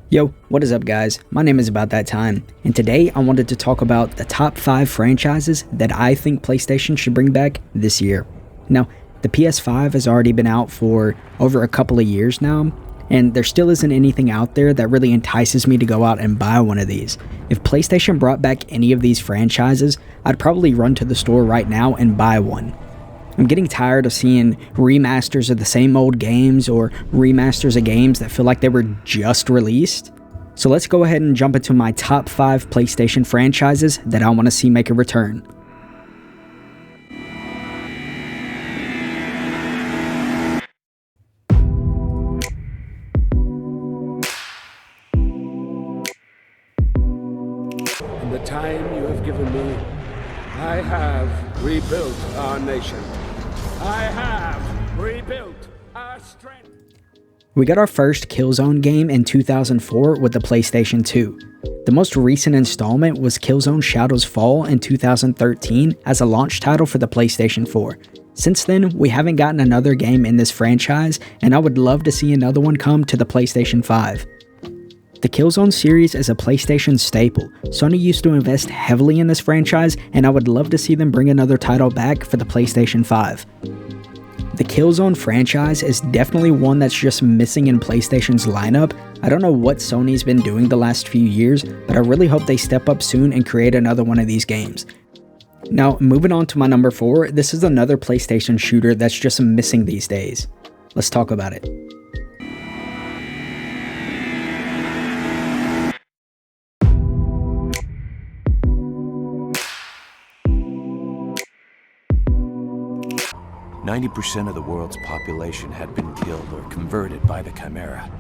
Yo, what is up guys? My name is About That Time, and today I wanted to talk about the top 5 franchises that I think PlayStation should bring back this year. Now, the PS5 has already been out for over a couple of years now, and there still isn't anything out there that really entices me to go out and buy one of these. If PlayStation brought back any of these franchises, I'd probably run to the store right now and buy one. I'm getting tired of seeing remasters of the same old games or remasters of games that feel like they were just released. So let's go ahead and jump into my top 5 PlayStation franchises that I want to see make a return. In the time you have given me, I have rebuilt our nation. I have rebuilt our strength. We got our first Killzone game in 2004 with the PlayStation 2. The most recent installment was Killzone Shadows Fall in 2013 as a launch title for the PlayStation 4. Since then, we haven't gotten another game in this franchise, and I would love to see another one come to the PlayStation 5. The Killzone series is a PlayStation staple. Sony used to invest heavily in this franchise, and I would love to see them bring another title back for the PlayStation 5. The Killzone franchise is definitely one that's just missing in PlayStation's lineup. I don't know what Sony's been doing the last few years, but I really hope they step up soon and create another one of these games. Now, moving on to my number 4, this is another PlayStation shooter that's just missing these days. Let's talk about it. %90 of the world's population had been killed or converted by the Chimera.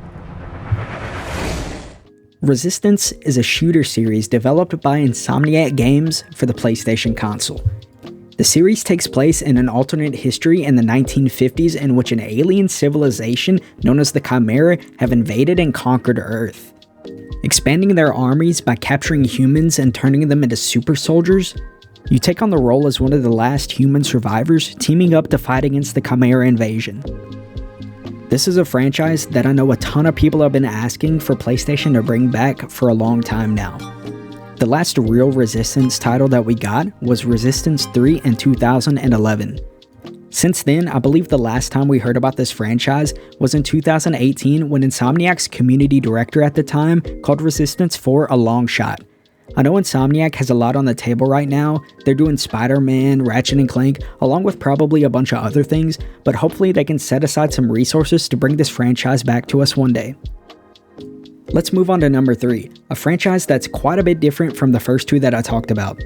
Resistance is a shooter series developed by Insomniac Games for the PlayStation console. The series takes place in an alternate history in the 1950s in which an alien civilization known as the Chimera have invaded and conquered Earth. Expanding their armies by capturing humans and turning them into super soldiers, you take on the role as one of the last human survivors, teaming up to fight against the Chimera invasion. This is a franchise that I know a ton of people have been asking for PlayStation to bring back for a long time now. The last real Resistance title that we got was Resistance 3 in 2011. Since then, I believe the last time we heard about this franchise was in 2018 when Insomniac's community director at the time called Resistance 4 a long shot. I know Insomniac has a lot on the table right now. They're doing Spider-Man, Ratchet and Clank, along with probably a bunch of other things, but hopefully they can set aside some resources to bring this franchise back to us one day. Let's move on to number 3, a franchise that's quite a bit different from the first two that I talked about.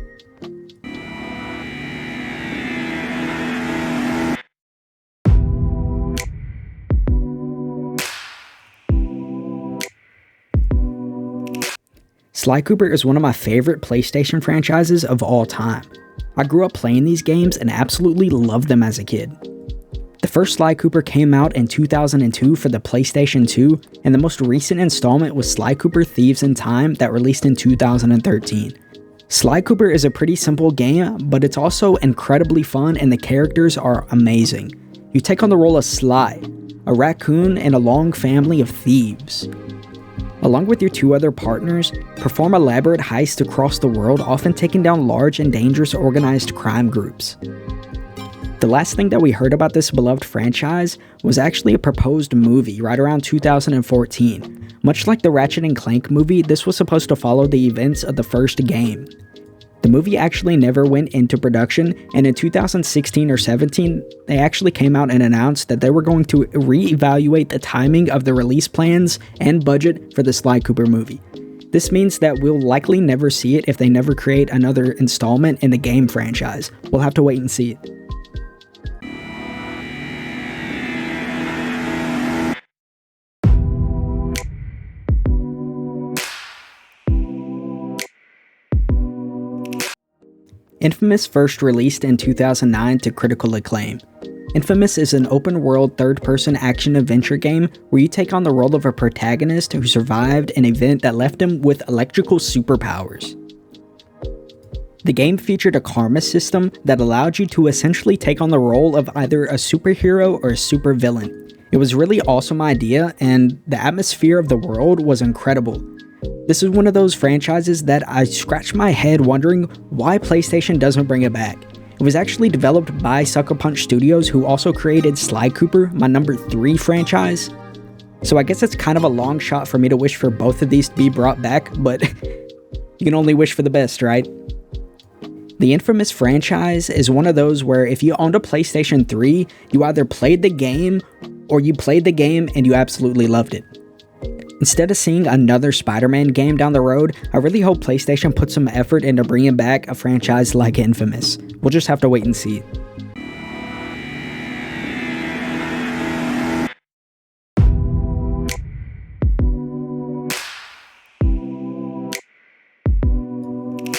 Sly Cooper is one of my favorite PlayStation franchises of all time. I grew up playing these games and absolutely loved them as a kid. The first Sly Cooper came out in 2002 for the PlayStation 2, and the most recent installment was Sly Cooper Thieves in Time that released in 2013. Sly Cooper is a pretty simple game, but it's also incredibly fun and the characters are amazing. You take on the role of Sly, a raccoon and a long family of thieves. Along with your 2 other partners, perform elaborate heists across the world, often taking down large and dangerous organized crime groups. The last thing that we heard about this beloved franchise was actually a proposed movie right around 2014. Much like the Ratchet and Clank movie, this was supposed to follow the events of the first game. The movie actually never went into production, and in 2016 or 17, they actually came out and announced that they were going to reevaluate the timing of the release plans and budget for the Sly Cooper movie. This means that we'll likely never see it if they never create another installment in the game franchise. We'll have to wait and see. Infamous first released in 2009 to critical acclaim. Infamous is an open-world third-person action-adventure game where you take on the role of a protagonist who survived an event that left him with electrical superpowers. The game featured a karma system that allowed you to essentially take on the role of either a superhero or a supervillain. It was really awesome idea, and the atmosphere of the world was incredible. This is one of those franchises that I scratched my head wondering why PlayStation doesn't bring it back. It was actually developed by Sucker Punch Studios, who also created Sly Cooper, my number 3 franchise. So I guess it's kind of a long shot for me to wish for both of these to be brought back, but you can only wish for the best, right? The Infamous franchise is one of those where if you owned a PlayStation 3, you either played the game or you played the game and you absolutely loved it. Instead of seeing another Spider-Man game down the road, I really hope PlayStation puts some effort into bringing back a franchise like Infamous. We'll just have to wait and see.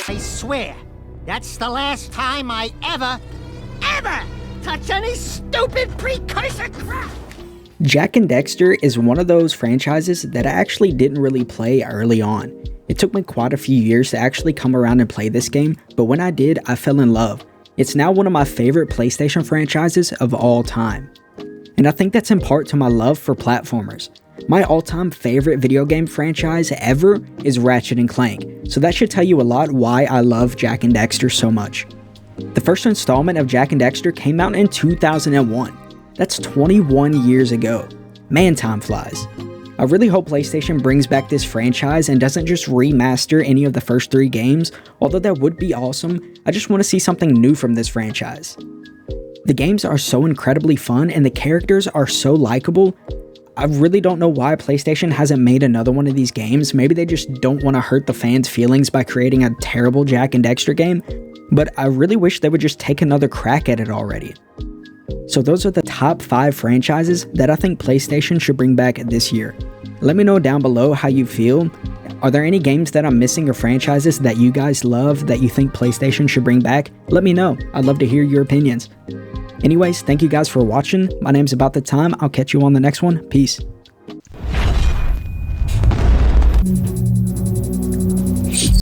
I swear, that's the last time I ever touch any stupid precursor crap! Jak and Daxter is one of those franchises that I actually didn't really play early on. It took me quite a few years to actually come around and play this game, but when I did, I fell in love. It's now one of my favorite PlayStation franchises of all time. And I think that's in part to my love for platformers. My all-time favorite video game franchise ever is Ratchet & Clank, so that should tell you a lot why I love Jak and Daxter so much. The first installment of Jak and Daxter came out in 2001. That's 21 years ago. Man, time flies. I really hope PlayStation brings back this franchise and doesn't just remaster any of the first 3 games, although that would be awesome. I just want to see something new from this franchise. The games are so incredibly fun and the characters are so likable. I really don't know why PlayStation hasn't made another one of these games. Maybe they just don't want to hurt the fans' feelings by creating a terrible Jak and Daxter game, but I really wish they would just take another crack at it already. So those are the top 5 franchises that I think PlayStation should bring back this year. Let me know down below how you feel. Are there any games that I'm missing or franchises that you guys love that you think PlayStation should bring back? Let me know. I'd love to hear your opinions. Anyways, thank you guys for watching. My name's About the Time. I'll catch you on the next one. Peace.